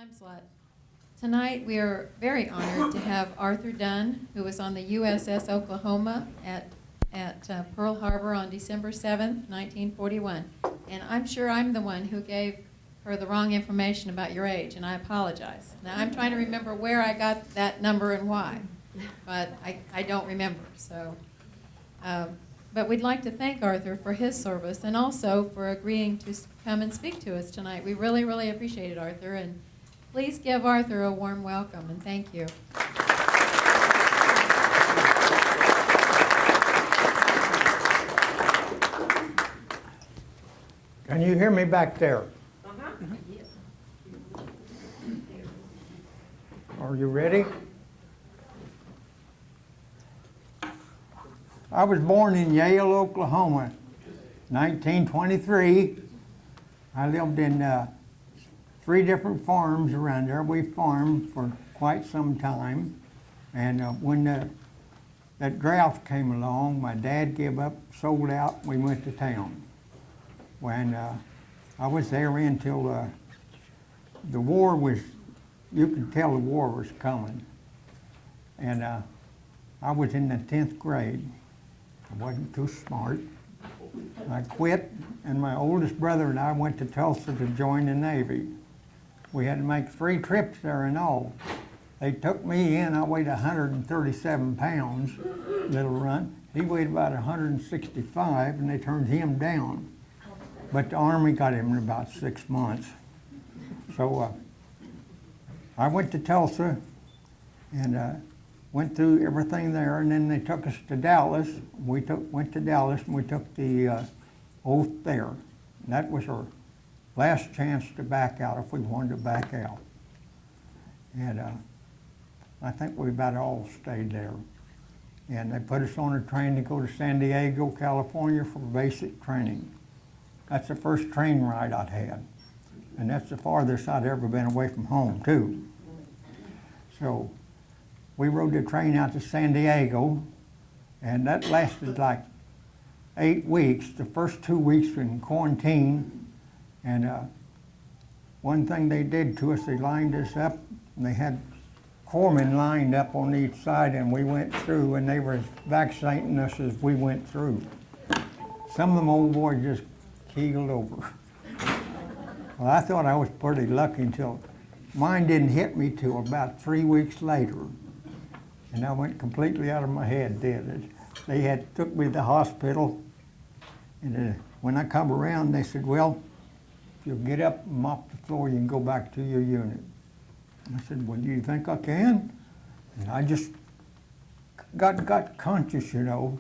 time slot. Tonight, we are very honored to have Arthur Dunn, who was on the USS Oklahoma at Pearl Harbor on December 7th, 1941. And I'm sure I'm the one who gave her the wrong information about your age, and I apologize. Now, I'm trying to remember where I got that number and why, but I don't remember. So, but we'd like to thank Arthur for his service and also for agreeing to come and speak to us tonight. We really, really appreciate it, Arthur, and please give Arthur a warm welcome, and thank you. Can you hear me back there? Are you ready? I was born in Yale, Oklahoma, 1923. I lived in 3 different farms around there. We farmed for quite some time. And when that draft came along, my dad gave up, sold out, and we went to town. When I was there until the war was, you could tell the war was coming. And I was in the 10th grade. I wasn't too smart. I quit, and my oldest brother and I went to Tulsa to join the Navy. We had to make 3 trips there in all. They took me in, I weighed 137 pounds, little runt. He weighed about 165, and they turned him down. But the Army got him in about 6 months. So I went to Tulsa and went through everything there, and then they took us to Dallas. Went to Dallas, and we took the oath there. And that was our last chance to back out if we wanted to back out. And I think we about all stayed there. And they put us on a train to go to San Diego, California for basic training. That's the first train ride I'd had. And that's the farthest I'd ever been away from home, too. So we rode the train out to San Diego, and that lasted like 8 weeks. The first 2 weeks were in quarantine, and one thing they did to us, they lined us up, and they had corpsmen lined up on each side, and we went through, and they were vaccinating us as we went through. Some of them old boys just keeled over. Well, I thought I was pretty lucky until mine didn't hit me till about 3 weeks later. And I went completely out of my head, did it. They had took me to the hospital, and when I come around, they said, well, if you'll get up and mop the floor, you can go back to your unit. And I said, well, do you think I can? And I just got conscious, you know.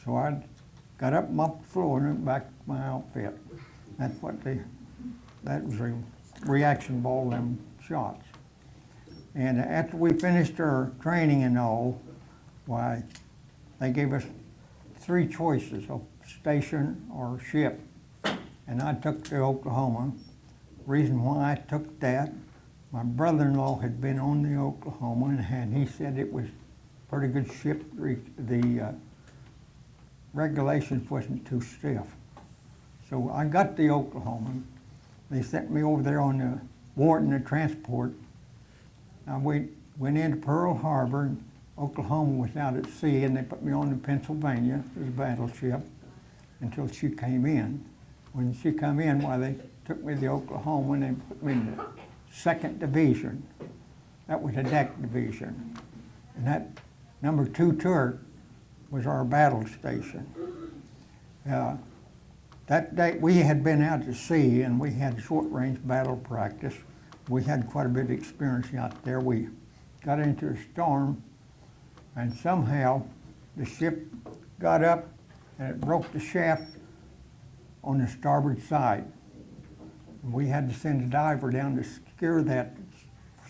So I got up, mopped the floor, and went back to my outfit. That's what that was a reaction ball, them shots. And after we finished our training and all, why, they gave us 3 choices of station or ship. And I took the Oklahoma. Reason why I took that, my brother-in-law had been on the Oklahoma, and he said it was a pretty good ship. The regulations wasn't too stiff. So I got the Oklahoma. They sent me over there on the Wharton of transport. I went into Pearl Harbor, and Oklahoma was out at sea, and they put me on the Pennsylvania, it was a battleship, until she came in. When she came in, why, they took me to the Oklahoma and they put me in the 2nd Division. That was a deck division. And that number 2 turret was our battle station. That day, we had been out to sea, and we had short-range battle practice. We had quite a bit of experience out there. We got into a storm, and somehow the ship got up, and it broke the shaft on the starboard side. And we had to send a diver down to secure that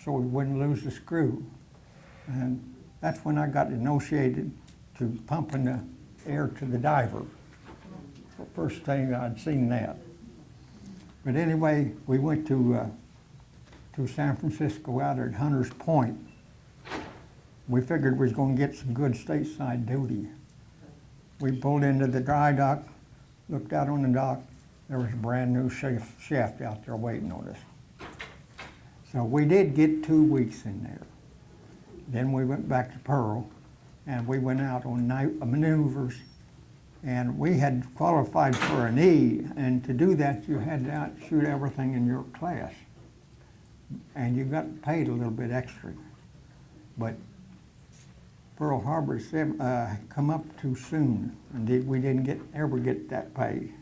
so we wouldn't lose the screw. And that's when I got initiated to pumping the air to the diver. First thing I'd seen that. But anyway, we went to San Francisco out at Hunter's Point. We figured we was going to get some good stateside duty. We pulled into the dry dock, looked out on the dock. There was a brand new shaft out there waiting on us. So we did get 2 weeks in there. Then we went back to Pearl, and we went out on night maneuvers, and we had qualified for an E, and to do that you had to outshoot everything in your class. And you got paid a little bit extra. But Pearl Harbor come up too soon, and we didn't ever get that pay.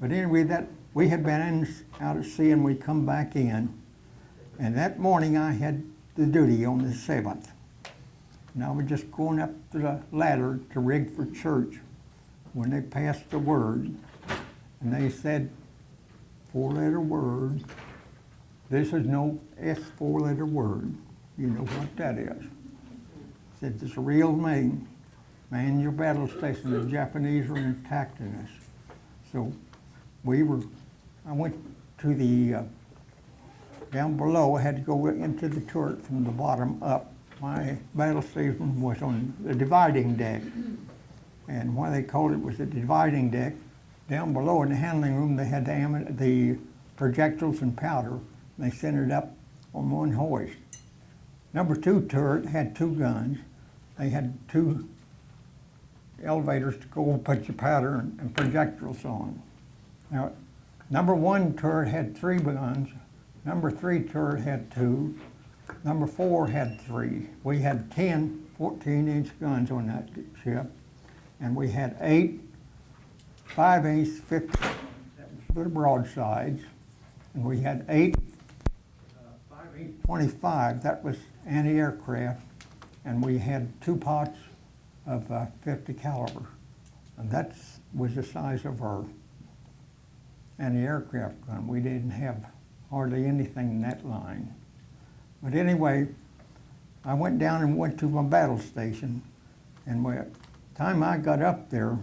But anyway, that we had been out at sea, and we come back in, and that morning I had the duty on the 7th. And I was just going up the ladder to rig for church when they passed the word, and they said, 4-letter word. This is no S4-letter word. You know what that is. Said it's a real name. Man your battle station. The Japanese are attacking us. So I went to the down below. I had to go into the turret from the bottom up. My battle station was on the dividing deck. And why they called it was the dividing deck. Down below in the handling room, they had the projectiles and powder. They sent it up on one hoist. Number 2 turret had 2 guns. They had 2 elevators to go and put your powder and projectiles on. Now, number 1 turret had 3 guns. Number 3 turret had 2. Number 4 had 3. We had 10 14-inch guns on that ship, and we had 8 5-inch 50 broadsides, and we had 8 5-inch 25. That was anti-aircraft, and we had 2 pots of 50 caliber, and that was the size of our anti-aircraft gun. We didn't have hardly anything in that line. But anyway, I went down and went to my battle station, and by the time I got up there,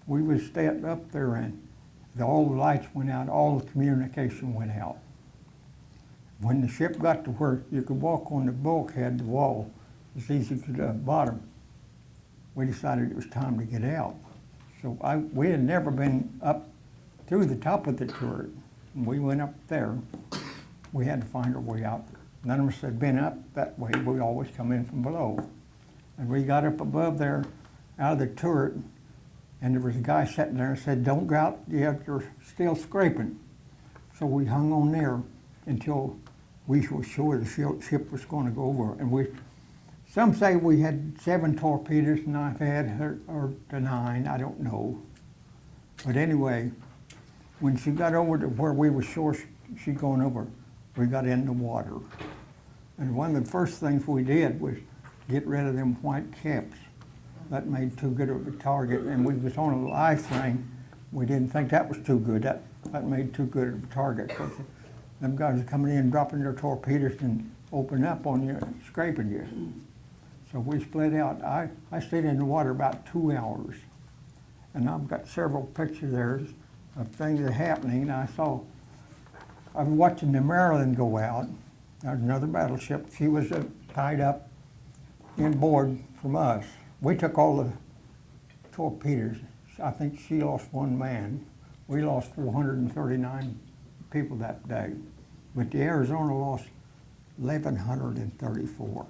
we was staying up there, and all the lights went out, all the communication went out. When the ship got to where you could walk on the bulkhead, the wall, as easy to the bottom, we decided it was time to get out. So we had never been up through the top of the turret, and we went up there. We had to find our way out. None of us had been up that way. We always come in from below. And we got up above there, out of the turret, and there was a guy sitting there and said, "Don't go out yet, you're still scraping." So we hung on there until we were sure the ship was going to go over. And some say we had 7 torpedoes, and I've had or to 9, I don't know. But anyway, when she got over to where we were sure she'd gone over, we got in the water. And one of the first things we did was get rid of them white caps. That made too good of a target, and we was on a live thing. We didn't think that was too good. That made too good of a target, because them guys are coming in, dropping their torpedoes and opening up on you, and scraping you. So we split out. I stayed in the water about 2 hours, and I've got several pictures there of things that are happening. I was watching the Maryland go out. There was another battleship. She was tied up inboard from us. We took all the torpedoes. I think she lost 1 man. We lost 439 people that day. But the Arizona lost 1,134.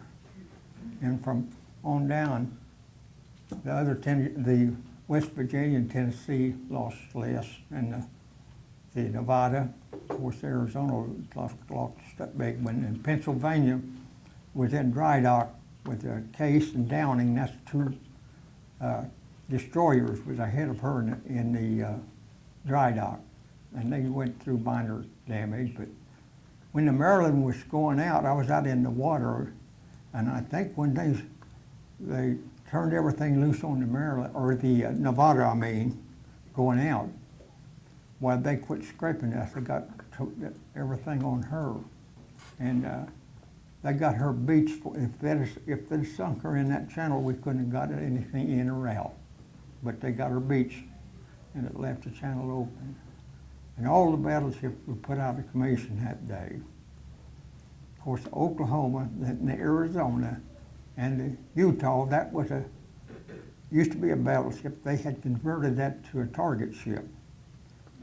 And from on down, the West Virginia and Tennessee lost less, and the Nevada, of course, Arizona lost that big one, and Pennsylvania was in dry dock with Case and Downing. That's 2 destroyers was ahead of her in the dry dock, and they went through minor damage. But when the Maryland was going out, I was out in the water, and I think when they turned everything loose on the Maryland, or the Nevada, I mean, going out, well, they quit scraping us. They got everything on her, and they got her beached. If they'd sunk her in that channel, we couldn't have got anything in or out. But they got her beached, and it left the channel open. And all the battleships were put out of commission that day. Of course, the Oklahoma, the Arizona, and the Utah, that was used to be a battleship. They had converted that to a target ship.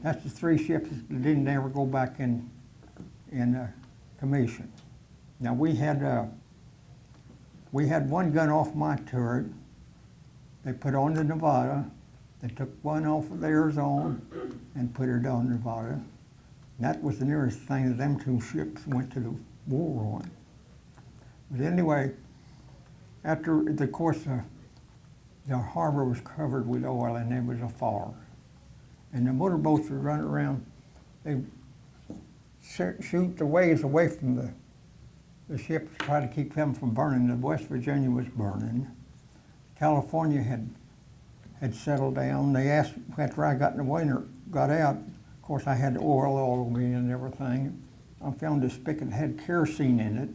That's the 3 ships that didn't ever go back in commission. Now, we had one gun off my turret. They put on the Nevada. They took one off of the Arizona and put it on Nevada. That was the nearest thing that them two ships went to the war on. But anyway, after the course, the harbor was covered with oil and there was a fire. And the motorboats would run around. They shoot the waves away from the ships, try to keep them from burning. The West Virginia was burning. California had settled down. They asked, after I got in the winter, got out, of course I had oil all over me and everything. I found a spigot that had kerosene in it.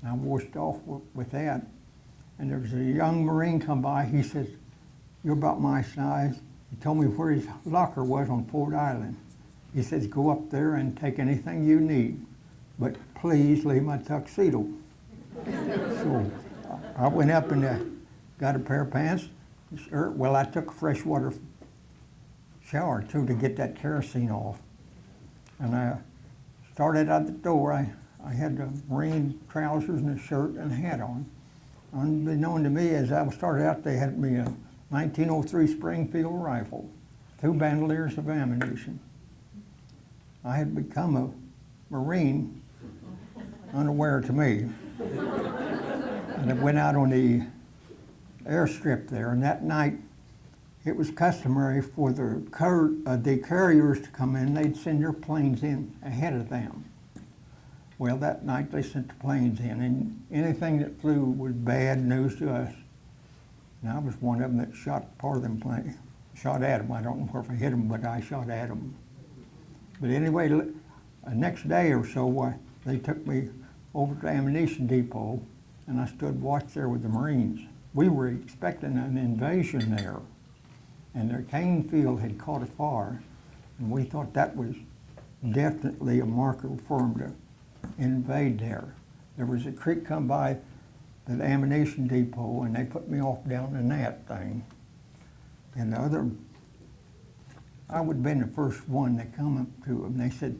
And I washed off with that. And there was a young Marine come by. He says, "You're about my size." He told me where his locker was on Ford Island. He says, "Go up there and take anything you need, but please leave my tuxedo." So I went up and got a pair of pants. Well, I took a freshwater shower too to get that kerosene off. And I started out the door. I had the Marine trousers and a shirt and a hat on. Unbeknown to me, as I started out, they had me a 1903 Springfield rifle, 2 bandoliers of ammunition. I had become a Marine unaware to me. And I went out on the airstrip there, and that night it was customary for the carriers to come in. They'd send their planes in ahead of them. Well, that night they sent the planes in, and anything that flew was bad news to us. And I was one of them that shot part of them planes, shot at them. I don't know if I hit them, but I shot at them. But anyway, the next day or so, they took me over to the ammunition depot, and I stood watch there with the Marines. We were expecting an invasion there, and their cane field had caught a fire, and we thought that was definitely a marker for them to invade there. There was a creek come by the ammunition depot, and they put me off down in that thing. And I would have been the first one that come up to them. They said,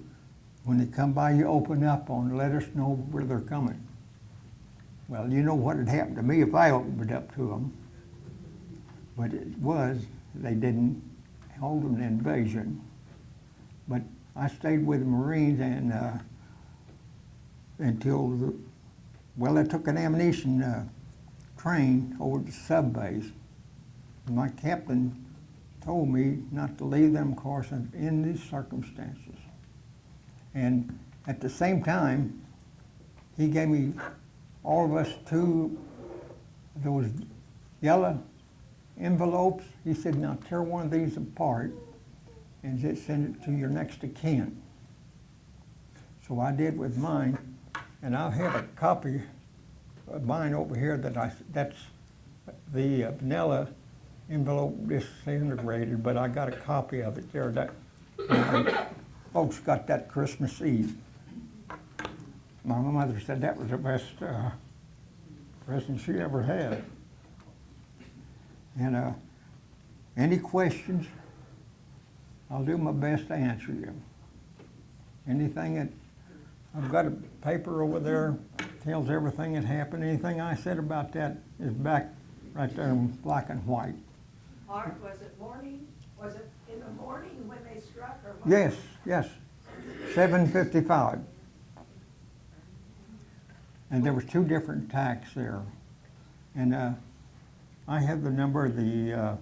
"When they come by, you open up on them, let us know where they're coming." Well, you know what had happened to me if I opened up to them. But they didn't hold an invasion. But I stayed with the Marines and until they took an ammunition train over to sub base. My captain told me not to leave them, of course, in these circumstances. And at the same time, he gave me, all of us, 2 of those yellow envelopes. He said, "Now tear one of these apart and just send it to your next of kin." So I did with mine, and I have a copy of mine over here that's the vanilla envelope disintegrated, but I got a copy of it there. That folks got that Christmas Eve. My mother said that was the best present she ever had. And any questions, I'll do my best to answer you. Anything that, I've got a paper over there, tells everything that happened. Anything I said about that is back right there in black and white. Art, was it morning? Was it in the morning when they struck or? Yes, 7:55. And there was 2 different attacks there. And I have the number of the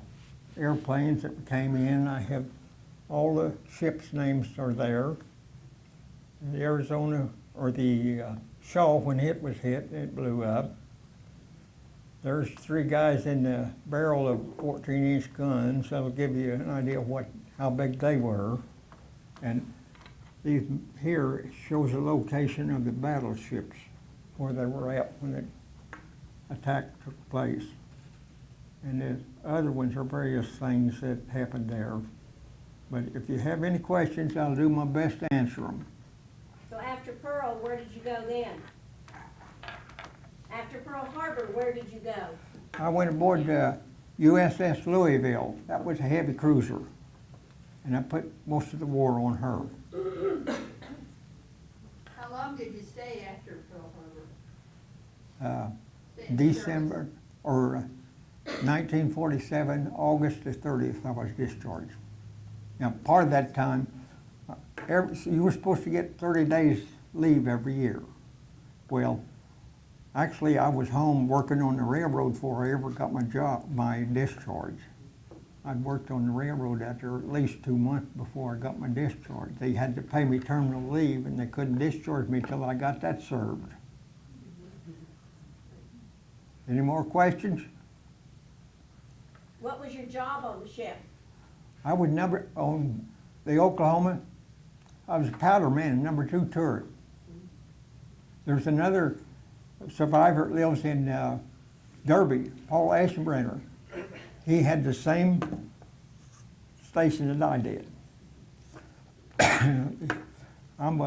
airplanes that came in. I have all the ships' names are there. The Arizona, or the Shaw, when it was hit, it blew up. There's 3 guys in the barrel of 14-inch guns. That'll give you an idea of how big they were. And these here shows the location of the battleships, where they were at when the attack took place. And the other ones are various things that happened there. But if you have any questions, I'll do my best to answer them. So after Pearl, where did you go then? After Pearl Harbor, where did you go? I went aboard the USS Louisville. That was a heavy cruiser. And I put most of the war on her. How long long did you stay after Pearl Harbor? Stay in December, or 1947, August the 30th, I was discharged. Now, part of that time, you were supposed to get 30 days leave every year. Well, actually, I was home working on the railroad before I ever got my discharge. I'd worked on the railroad out there at least 2 months before I got my discharge. They had to pay me terminal leave, and they couldn't discharge me till I got that served. Any more questions? What was your job on the ship? I was on the Oklahoma. I was a powder man, number 2 turret. There's another survivor that lives in Derby, Paul Aschenbrenner. He had the same station that I did. I'm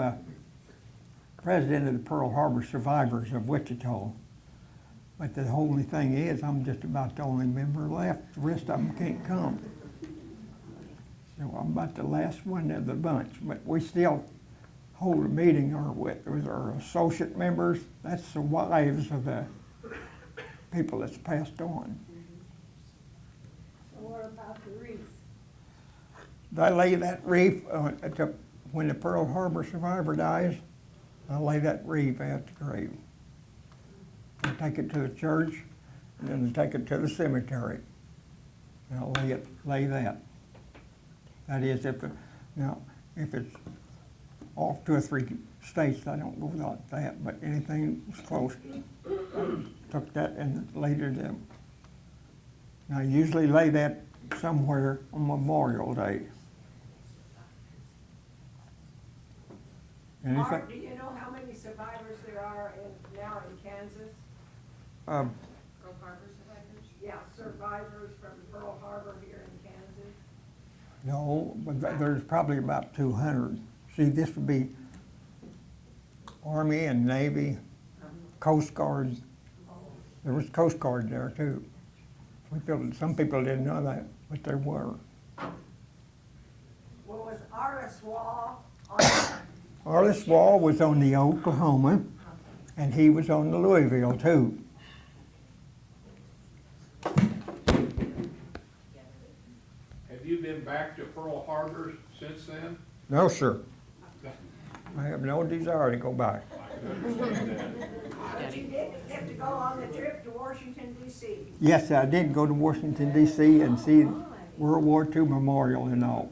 president of the Pearl Harbor Survivors of Wichita. But the only thing is, I'm just about the only member left. The rest of them can't come. So I'm about the last one of the bunch. But we still hold a meeting with our associate members. That's the wives of the people that's passed on. So what about the wreath? I lay that wreath when the Pearl Harbor survivor dies. I lay that wreath at the grave. I take it to the church, and then I take it to the cemetery. And I'll lay that. That is, if it's off 2 or 3 states, I don't go without that. But anything that's close, I took that and laid it in. Now, I usually lay that somewhere on Memorial Day. Art, do you know how many survivors there are now in Kansas? Pearl Harbor survivors? Yeah, survivors from Pearl Harbor here in Kansas. No, but there's probably about 200. See, this would be Army and Navy, Coast Guard. There was Coast Guard there too. Some people didn't know that, but there were. Well, was Arliss Wall on Arliss Wall was on the Oklahoma, and he was on the Louisville too. Have you been back to Pearl Harbor since then? No, sir. I have no desire to go back. But you did get to go on the trip to Washington, D.C. Yes, I did go to Washington, D.C. and see World War II Memorial and all.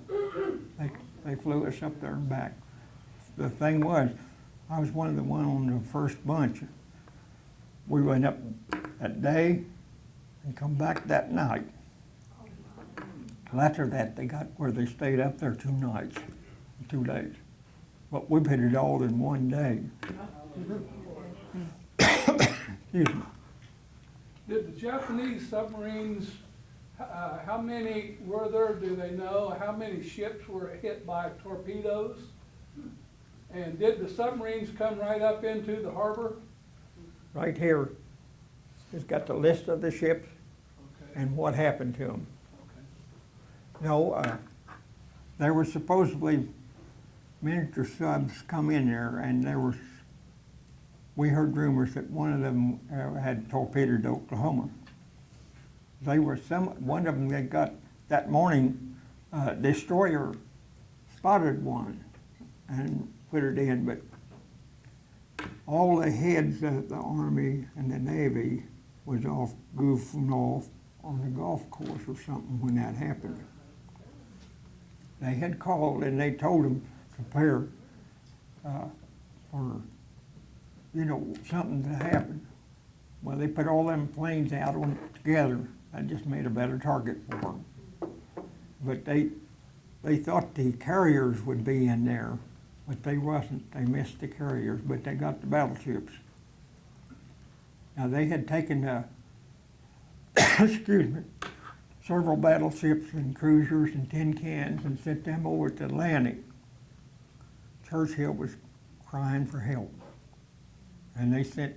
They flew us up there and back. The thing was, I was one of the one on the first bunch. We went up that day and come back that night. Well, after that, they got where they stayed up there 2 nights, 2 days. But we did it all in 1 day. Excuse me. Did the Japanese submarines, how many were there, do they know? How many ships were hit by torpedoes? And did the submarines come right up into the harbor? Right here, it's got the list of the ships Okay. and what happened to them. Okay. No, there were supposedly miniature subs come in there, and we heard rumors that one of them had torpedoed Oklahoma. One of them they got that morning, destroyer spotted one and put it in, but all the heads of the Army and the Navy was off goofing off on the golf course or something when that happened. They had called and they told them to prepare for, something to happen. Well, they put all them planes out on together. That just made a better target for them. But they thought the carriers would be in there, but they wasn't. They missed the carriers, but they got the battleships. Now, they had taken, excuse me, several battleships and cruisers and tin cans and sent them over to Atlantic. Churchill was crying for help. And they sent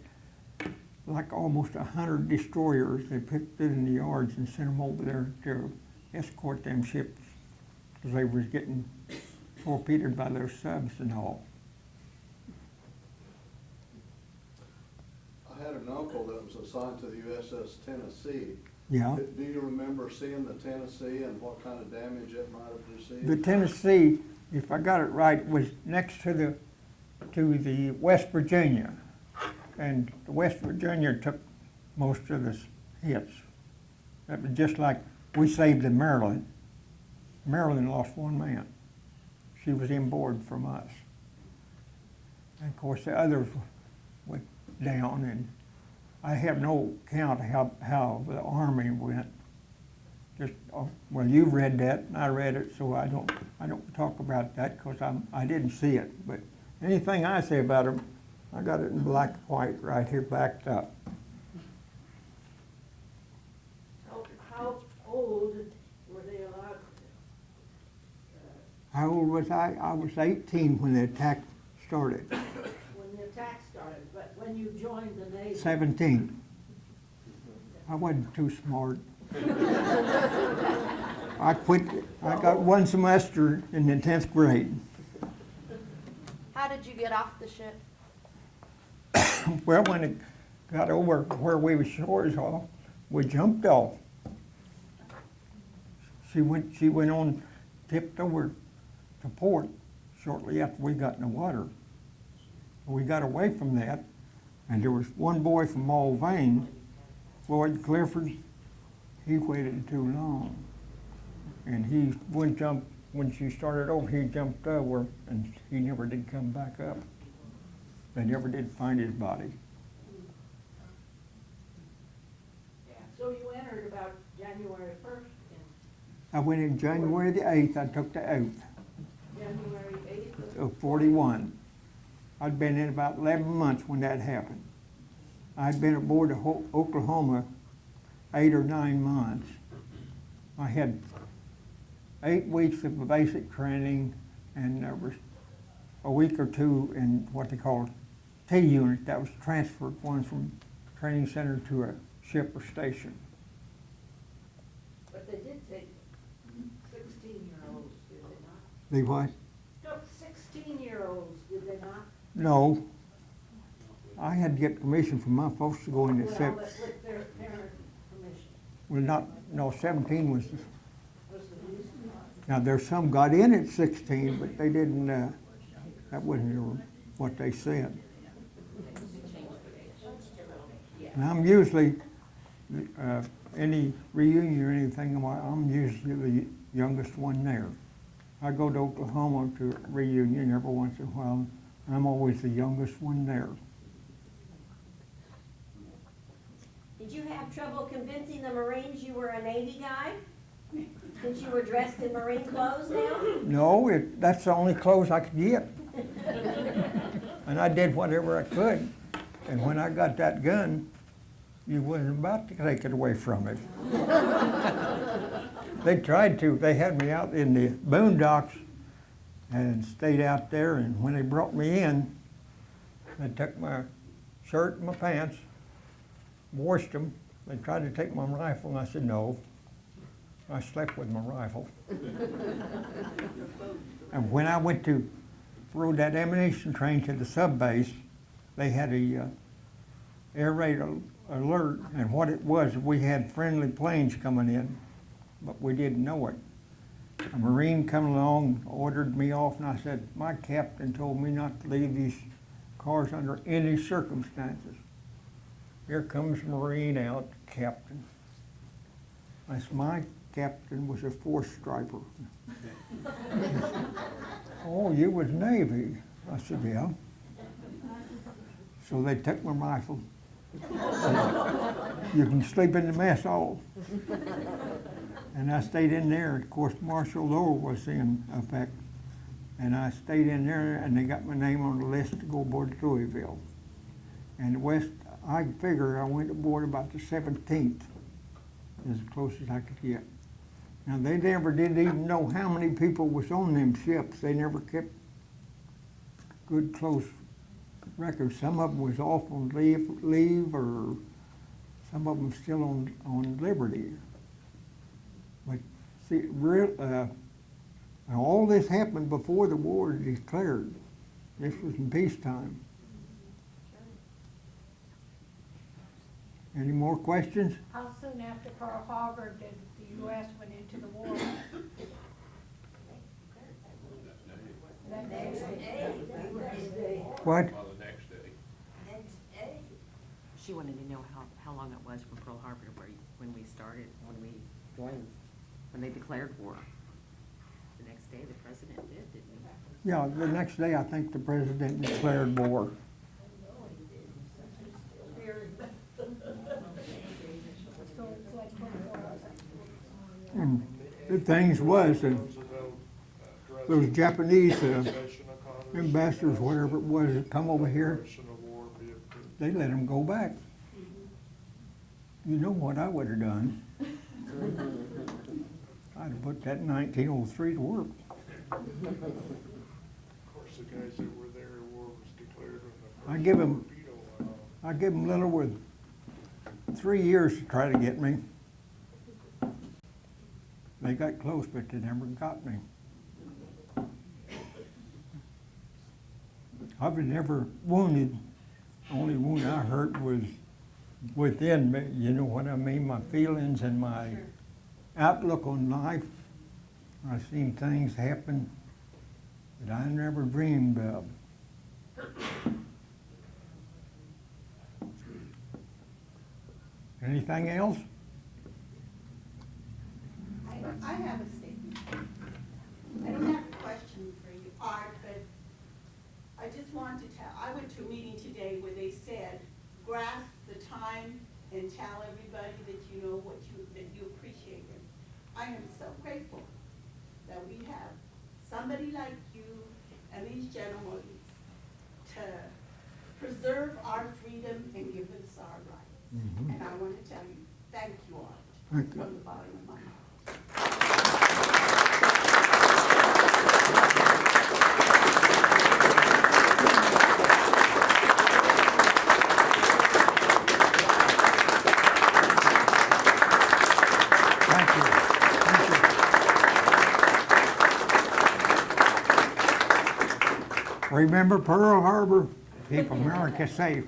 like almost 100 destroyers. They picked it in the yards and sent them over there to escort them ships because they was getting torpedoed by their subs and all. I had an uncle that was assigned to the USS Tennessee. Yeah. Do you remember seeing the Tennessee and what kind of damage it might have received? The Tennessee, if I got it right, was next to the West Virginia. And the West Virginia took most of the hits. That was just like we saved the Maryland. Maryland lost one man. She was inboard from us. And of course, the others went down, and I have no count how the Army went. Just, well, you've read that, and I read it, so I don't talk about that because I didn't see it. But anything I say about them, I got it in black and white right here backed up. How old were they allowed? How old was I? I was 18 when the attack started. When the attack started, but when you joined the Navy? 17. I wasn't too smart. I quit. I got one semester in the 10th grade. How did you get off the ship? Well, when it got over where we were shores off, we jumped off. She went on, tipped over to port shortly after we got in the water. We got away from that, and there was one boy from Mulvane, Floyd Clifford. He waited too long, and he wouldn't jump. When she started over, he jumped over, and he never did come back up. They never did find his body. So you entered about January 1st, I went in January the 8th. I took the oath January 8th? of 41. I'd been in about 11 months when that happened. I'd been aboard Oklahoma 8 or 9 months. I had 8 weeks of basic training, and there was a week or two in what they call T unit. That was transferred one from training center to a ship or station. But they did take 16-year-olds, did they not? They what? Took 16-year-olds, did they not? No. I had to get permission from my folks to go into Well, SIP. with their parent permission. Well, no, 17 was, Was the least? now there's some got in at 16, but they didn't, that wasn't what they said. And I'm usually, any reunion or anything, I'm usually the youngest one there. I go to Oklahoma to a reunion every once in a while. I'm always the youngest one there. Did you have trouble convincing the Marines you were a Navy guy? Since you were dressed in Marine clothes now? No, that's the only clothes I could get. And I did whatever I could. And when I got that gun, you wasn't about to take it away from me. They tried to. They had me out in the boondocks and stayed out there, and when they brought me in, they took my shirt and my pants, washed them. They tried to take my rifle, and I said no. I slept with my rifle. And when I went to rode that ammunition train to the sub base, they had a air raid alert, and what it was, we had friendly planes coming in, but we didn't know it. A Marine come along, ordered me off, and I said, my captain told me not to leave these cars under any circumstances. Here comes a Marine out, captain. I said, my captain was a fourth striper. Oh, you was Navy? I said, yeah. So they took my rifle. You can sleep in the mess hall. And I stayed in there. Of course, martial law was in effect. And I stayed in there, and they got my name on the list to go aboard Louisville. And the West, I figure I went aboard about the 17th, as close as I could get. Now, they never did even know how many people was on them ships. They never kept good, close records. Some of them was off on leave, or some of them still on liberty. But see, all this happened before the war was declared. This was in peacetime. Any more questions? How soon after Pearl Harbor did the US went into the war? Next day. What? Well, the next day. Next day. She wanted to know how long it was from Pearl Harbor to when we started, when we joined, when they declared war. The next day, the president did, didn't he? Yeah, the next day, I think the president declared war. So it's like 24 hours. And the things was, that those Japanese ambassadors, whatever it was, that come over here, they let them go back. You know what I would have done? I'd have put that 1903 to work. Of course, the guys that were there, war was declared when the I give 'em- torpedo went off. I give them little with 3 years to try to get me. They got close, but they never got me. I was never wounded. Only wound I hurt was within me, you know what I mean? My feelings and my outlook on life. I seen things happen that I never dreamed of. Anything else? I have a statement. I don't have a question for you, Art, but I just want to tell, I went to a meeting today where they said, grasp the time and tell everybody that you know that you appreciate them. I am so grateful that we have somebody like you and these gentlemen to preserve our freedom and give us our rights. Mhm. And I want to tell you, thank you, Art, Thank you. from the bottom of my heart. Thank you. Thank you. Remember Pearl Harbor, keep America safe.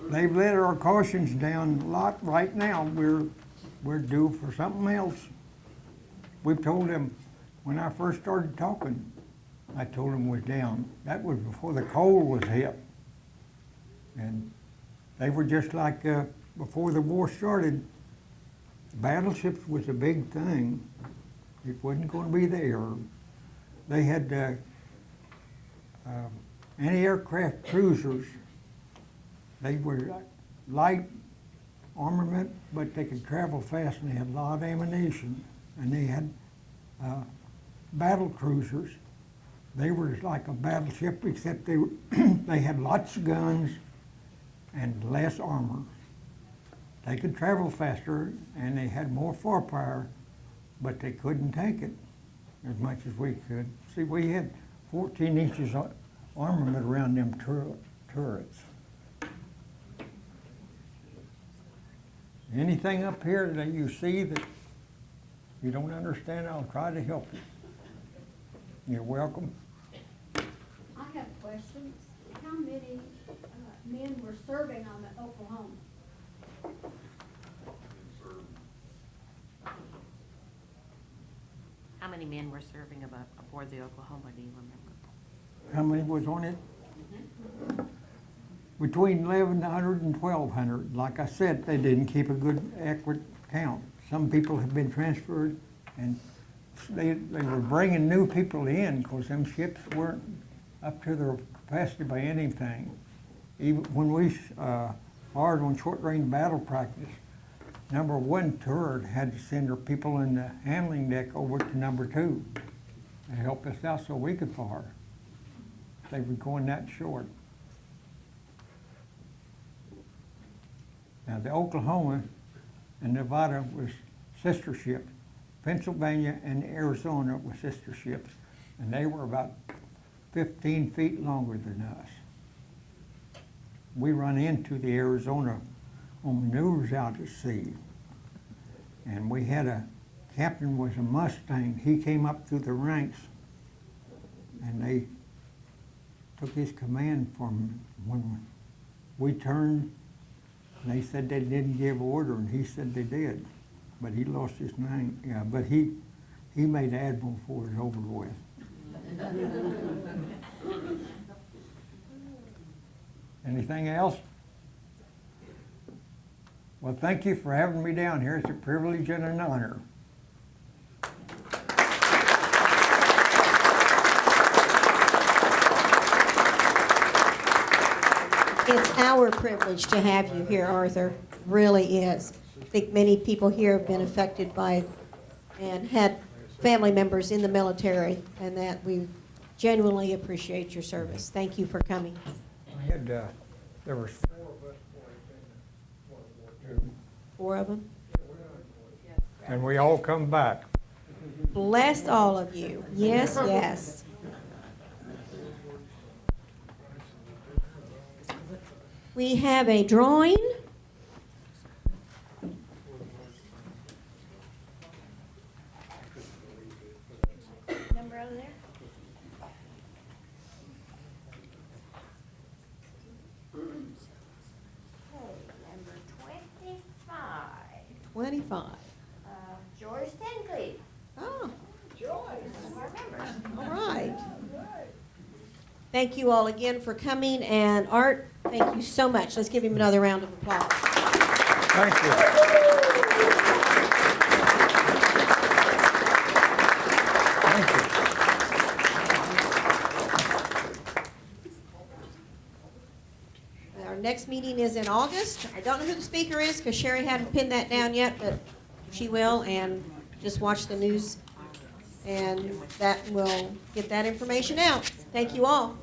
They've let our cautions down a lot right now. We're due for something else. We've told them, when I first started talking, I told them was down. That was before the cold was hit. And they were just like, before the war started, battleships was a big thing. It wasn't going to be there. They had anti-aircraft cruisers. They were light armament, but they could travel fast, and they had a lot of ammunition. And they had battle cruisers. They were like a battleship, except they had lots of guns and less armor. They could travel faster, and they had more firepower, but they couldn't take it as much as we could. See, we had 14 inches armament around them turrets. Anything up here that you see that you don't understand, I'll try to help you. You're welcome. I have a question. How many men were serving on the Oklahoma? How many men were serving aboard the Oklahoma, do you remember? How many was on it? Between 1,100 and 1,200. Like I said, they didn't keep a good, accurate count. Some people have been transferred, and they were bringing new people in because them ships weren't up to their capacity by anything. Even when we hired on short-range battle practice, number 1 turret had to send their people in the handling deck over to number 2 to help us out so we could fire. They were going that short. Now, the Oklahoma and Nevada was sister ships. Pennsylvania and Arizona were sister ships, and they were about 15 feet longer than us. We run into the Arizona on maneuvers out at sea, and we had a captain was a Mustang. He came up through the ranks, and they took his command from when we turned, and they said they didn't give order, and he said they did. But he lost his name, yeah, but he made admiral before it was over with. Anything else? Well, thank you for having me down here. It's a privilege and an honor. It's our privilege to have you here, Arthur. Really is. I think many people here have been affected by and had family members in the military, and that we genuinely appreciate your service. Thank you for coming. I had, there was 4 of us in World War II. 4 of them. And we all come back. Bless all of you. Yes, yes. We have a drawing. Number over there? Number 25. George Tencliffe. Oh, One of our members. all right. Thank you all again for coming, and Art, thank you so much. Let's give him another round of applause. Thank you. Thank you. Our next meeting is in August. I don't know who the speaker is because Sherry hadn't pinned that down yet, but she will, and just watch the news, and that will get that information out. Thank you all.